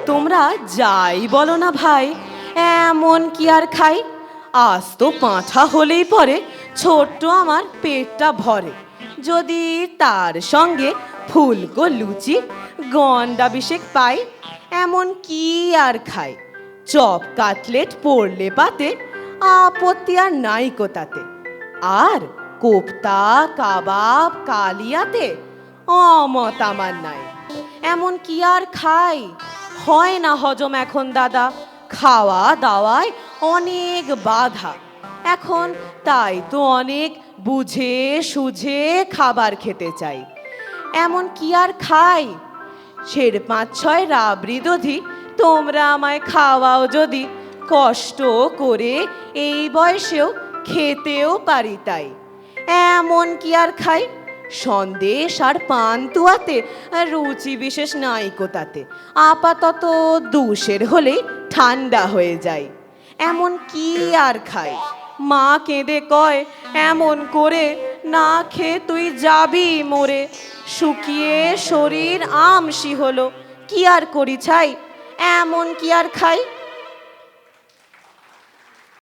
তোমরা যাই বলো না ভাই, এমন কি আর খাই? আজ তো পাঁঠা হলেই পরে ছোট্ট আমার পেটটা ভরে, যদি তার সঙ্গে ফুলকো লুচি গন্ডা বিশেক পাই। এমন কি আর খাই? চপ কাটলেট পড়লে পাতে, আপত্তি আর নাই কোতাতে। আর কোপ্তা কাবাব কালিয়াতে অমত আমার নাই। এমন কি আর খাই? হয় না হজম এখন দাদা, খাওয়া দাওয়ায় অনেক বাধা। এখন তাই তো অনেক বুঝে সুঝে খাবার খেতে চাই। এমন কি আর খাই? সের ৫-৬ রাবড়ি দধি তোমরা আমায় খাওয়াও যদি, কষ্ট করে এই বয়সেও খেতেও পারি তাই। এমন কি আর খাই? সন্দেশ আর পান্তুয়াতে রুচি বিশেষ নাই কোতাতে, আপাতত দুশের হলেই ঠান্ডা হয়ে যায়। এমন কি আর খাই? মা কেঁদে কয়, এমন করে না খেয়ে তুই যাবি মরে। শুকিয়ে শরীর আমসি হলো, কি আর করি ছাই? এমন কি আর খাই?